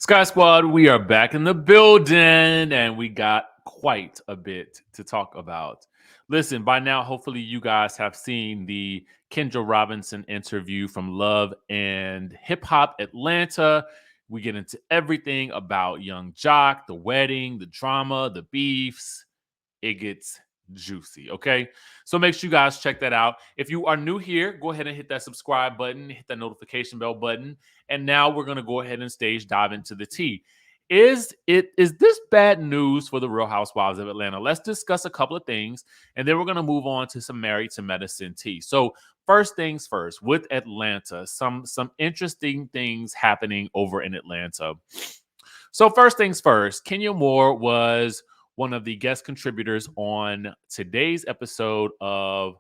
Sky Squad, we are back in the building and we got quite a bit to talk about. Listen, by now, hopefully, you guys have seen the Kendra Robinson interview from Love and Hip Hop Atlanta. We get into everything about Young Jock, the wedding, the drama, the beefs. It gets juicy. Okay. So make sure you guys check that out. If you are new here, go ahead and hit that subscribe button, hit that notification bell button. And now we're going to go ahead and stage dive into the tea. Is this bad news for the Real Housewives of Atlanta? Let's discuss a couple of things and then we're going to move on to some Married to Medicine tea. So first things first, with Atlanta, some interesting things happening over in Atlanta. So first things first, Kenya Moore was one of the guest contributors on today's episode of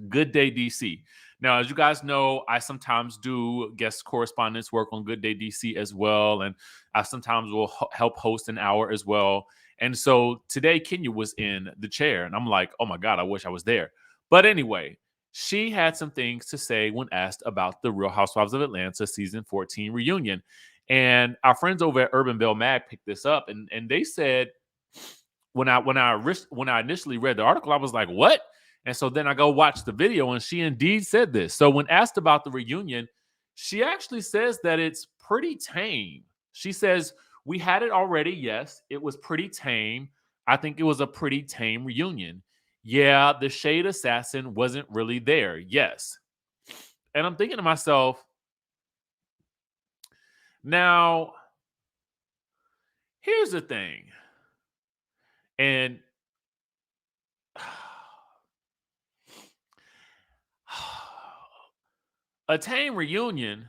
Good Day DC. Now, as you guys know, I sometimes do guest correspondence work on Good Day DC as well, and I sometimes will help host an hour as well. And so today, Kenya was in the chair, and I'm like, oh my God, I wish I was there. But anyway, she had some things to say when asked about the Real Housewives of Atlanta season 14 reunion. And our friends over at Urban Bell Mag picked this up, and they said when I initially read the article, I was like, "What?" And so then I go watch the video, and she indeed said this. So when asked about the reunion, she actually says that it's pretty tame. She says we had it already. Yes, it was pretty tame. I think it was a pretty tame reunion. Yeah, the Shade Assassin wasn't really there. Yes, and I'm thinking to myself, now here's the thing. And a tame reunion?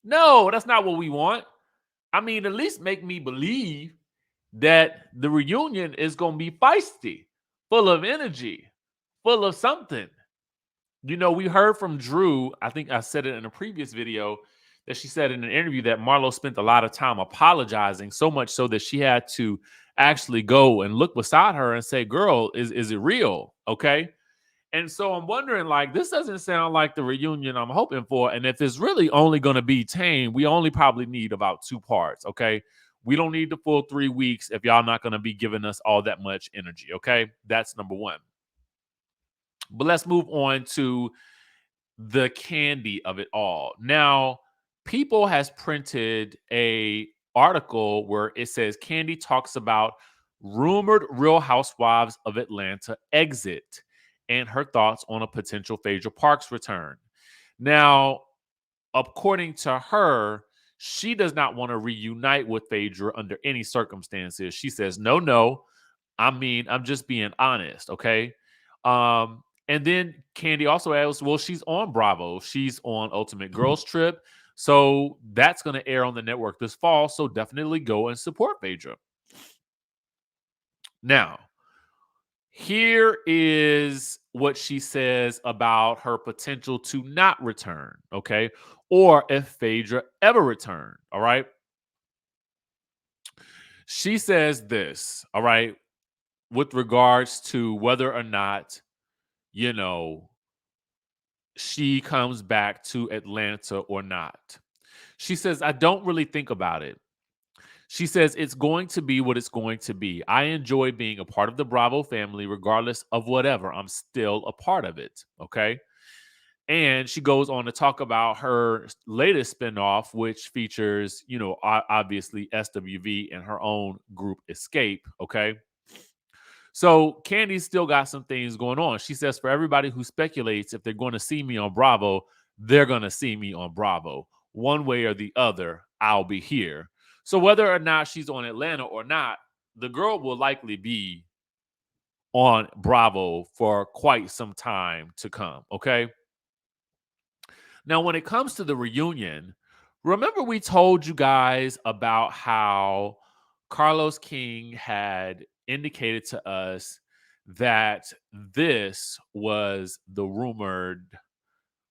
No, that's not what we want. I mean, at least make me believe that the reunion is going to be feisty, full of energy, full of something. You know, we heard from Drew, I think I said it in a previous video, that she said in an interview that Marlo spent a lot of time apologizing, so much so that she had to actually go and look beside her and say, girl, is it real? Okay. And so I'm wondering, like, this doesn't sound like the reunion I'm hoping for. And if it's really only going to be tame, we only probably need about 2 parts. Okay. We don't need the full 3 weeks if y'all not going to be giving us all that much energy. Okay. That's number one. But let's move on to the Kandi of it all. Now, People has printed a article where it says Kandi talks about rumored Real Housewives of Atlanta exit and her thoughts on a potential Phaedra Parks return. Now, according to her, she does not want to reunite with Phaedra under any circumstances. She says, no. I mean, I'm just being honest, okay? And then Kandi also adds, well, she's on Bravo. She's on Ultimate Girls Trip. So that's going to air on the network this fall. So definitely go and support Phaedra. Now, here is what she says about her potential to not return, okay? Or if Phaedra ever returned, all right? She says this, all right, with regards to whether or not, you know, she comes back to Atlanta or not. She says, I don't really think about it. She says, it's going to be what it's going to be. I enjoy being a part of the Bravo family, regardless of whatever. I'm still a part of it. Okay. And she goes on to talk about her latest spinoff, which features, you know, obviously SWV and her own group Escape. Okay. So Kandi's still got some things going on. She says, for everybody who speculates if they're going to see me on Bravo, they're going to see me on Bravo. One way or the other, I'll be here. So whether or not she's on Atlanta or not, the girl will likely be on Bravo for quite some time to come, okay? Now, when it comes to the reunion, remember we told you guys about how Carlos King had indicated to us that this was the rumored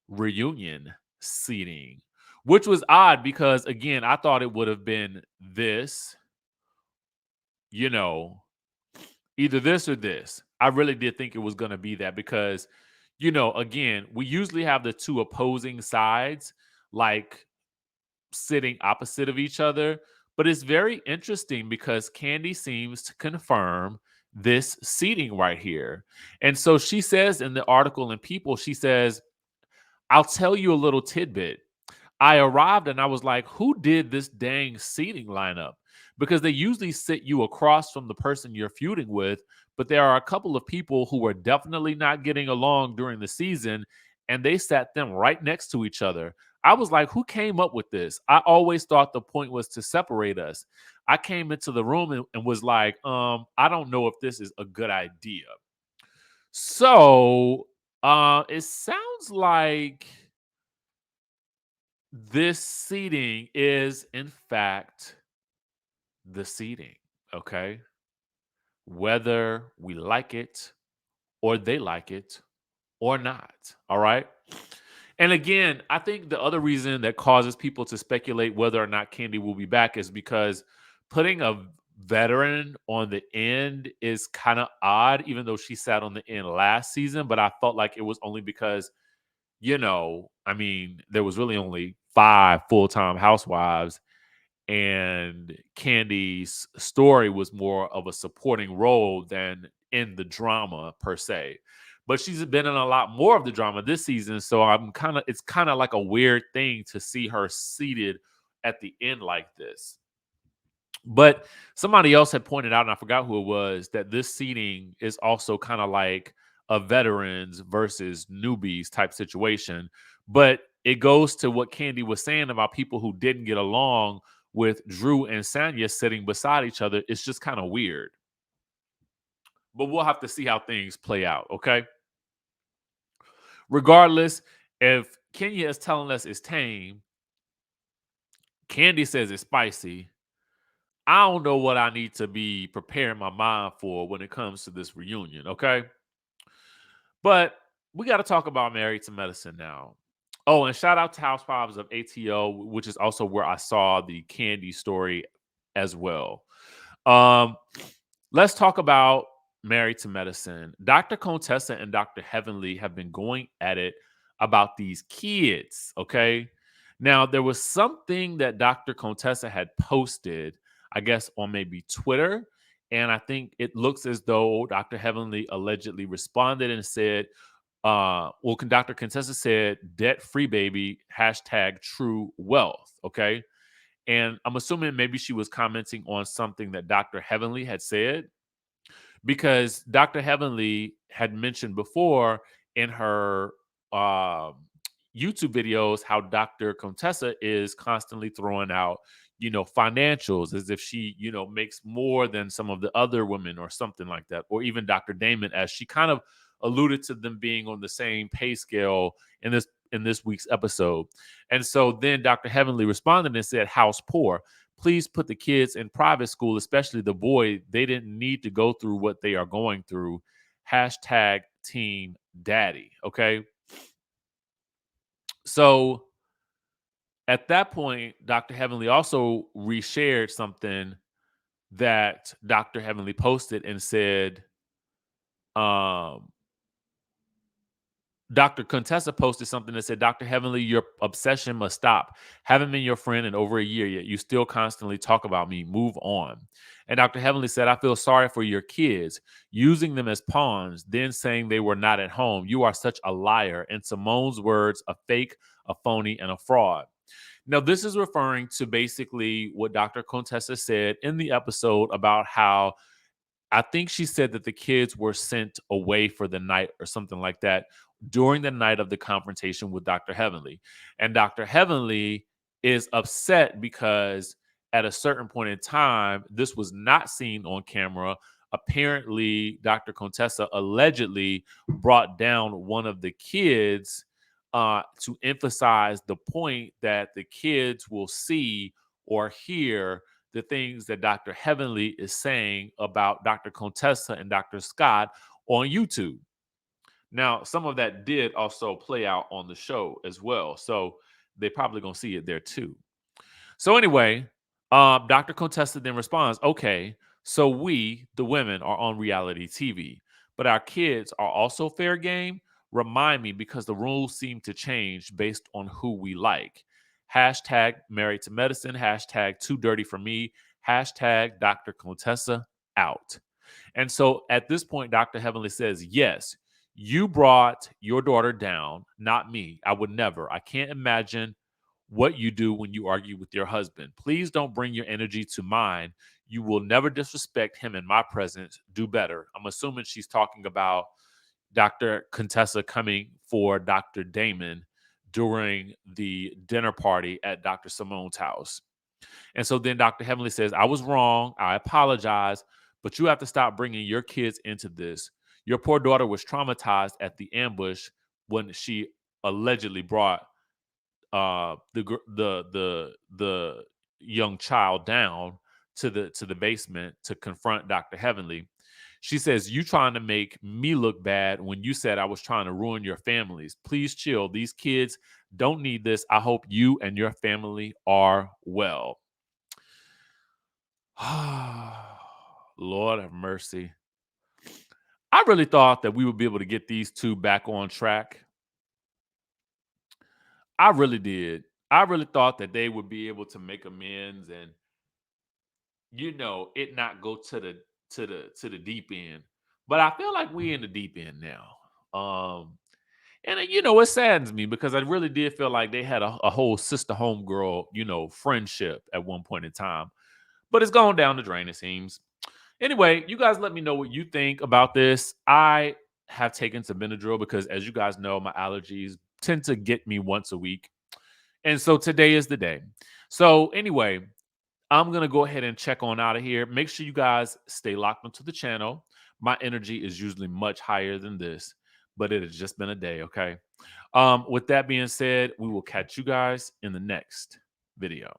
reunion seating, which was odd because, again, I thought it would have been this, you know, either this or this. I really did think it was going to be that because, you know, again, we usually have the two opposing sides, like sitting opposite of each other. But it's very interesting because Kandi seems to confirm this seating right here. And so she says in the article in People, she says, I'll tell you a little tidbit. I arrived and I was like, who did this dang seating lineup? Because they usually sit you across from the person you're feuding with, but there are a couple of people who were definitely not getting along during the season, and they sat them right next to each other. I was like, who came up with this? I always thought the point was to separate us. I came into the room and was like, I don't know if this is a good idea. So it sounds like this seating is, in fact, the seating, okay? Whether we like it or they like it or not, all right? And again, I think the other reason that causes people to speculate whether or not Kandi will be back is because putting a veteran on the end is kind of odd, even though she sat on the end last season. But I felt like it was only because, I mean, there was really only 5 full-time housewives, and Candy's story was more of a supporting role than in the drama per se. But she's been in a lot more of the drama this season, so it's kind of like a weird thing to see her seated at the end like this. But somebody else had pointed out, and I forgot who it was, that this seating is also kind of like a veterans versus newbies type situation. But it goes to what Kandi was saying about people who didn't get along with Drew and Sanya sitting beside each other. It's just kind of weird. But we'll have to see how things play out, okay? Regardless, if Kenya is telling us it's tame, Kandi says it's spicy, I don't know what I need to be preparing my mind for when it comes to this reunion, okay? But we got to talk about Married to Medicine now. Oh, and shout out to Housewives of ATO, which is also where I saw the Kandi story as well. Um, let's talk about Married to Medicine. Dr. Contessa and Dr. Heavenly have been going at it about these kids, okay? Now, there was something that Dr. Contessa had posted, I guess, on maybe Twitter. And I think it looks as though Dr. Heavenly allegedly responded and said, Dr. Contessa said, debt free baby, hashtag true wealth, okay? And I'm assuming maybe she was commenting on something that Dr. Heavenly had said, because Dr. Heavenly had mentioned before in her uh, YouTube videos how Dr. Contessa is constantly throwing out, financials as if she, makes more than some of the other women or something like that, or even Dr. Damon, as she kind of alluded to them being on the same pay scale in this week's episode. And so then Dr. Heavenly responded and said, "House poor. Please put the kids in private school, especially the boy. They didn't need to go through what they are going through. Hashtag team daddy." Okay. So at that point, Dr. Heavenly also reshared something that Dr. Heavenly posted and said, um, Dr. Contessa posted something that said, "Dr. Heavenly, your obsession must stop. Haven't been your friend in over a year yet. You still constantly talk about me. Move on." And Dr. Heavenly said, "I feel sorry for your kids, using them as pawns, then saying they were not at home. You are such a liar. In Simone's words, a fake, a phony, and a fraud." Now, this is referring to basically what Dr. Contessa said in the episode about how I think she said that the kids were sent away for the night or something like that during the night of the confrontation with Dr. Heavenly. And Dr. Heavenly is upset because at a certain point in time, this was not seen on camera. Apparently, Dr. Contessa allegedly brought down one of the kids to emphasize the point that the kids will see or hear the things that Dr. Heavenly is saying about Dr. Contessa and Dr. Scott on YouTube. Now, some of that did also play out on the show as well. So they probably gonna see it there too. So anyway, Dr. Contessa then responds, "Okay, so we, the women, are on reality TV, but our kids are also fair game. Remind me, because the rules seem to change based on who we like. Hashtag married to medicine. Hashtag too dirty for me. Hashtag Dr. Contessa out. And so at this point, Dr. Heavenly says, yes, you brought your daughter down, not me. I would never. I can't imagine what you do when you argue with your husband. Please don't bring your energy to mine. You will never disrespect him in my presence. Do better. I'm assuming she's talking about Dr. Contessa coming for Dr. Damon during the dinner party at Dr. Simone's house. And so then Dr. Heavenly says, I was wrong. I apologize, but you have to stop bringing your kids into this. Your poor daughter was traumatized at the ambush when she allegedly brought the young child down to the basement to confront Dr. Heavenly. She says, you trying to make me look bad when you said I was trying to ruin your families. Please chill. These kids don't need this. I hope you and your family are well. Lord have mercy. I really thought that we would be able to get these two back on track. I really did. I really thought that they would be able to make amends and, it not go to the deep end. But I feel like we in the deep end now. And it saddens me because I really did feel like they had a whole sister homegirl, friendship at one point in time. But it's gone down the drain, it seems. Anyway, you guys let me know what you think about this. I have taken some Benadryl because, as you guys know, my allergies tend to get me once a week. And so today is the day. So anyway, I'm going to go ahead and check on out of here. Make sure you guys stay locked onto the channel. My energy is usually much higher than this, but it has just been a day, okay? With that being said, we will catch you guys in the next video.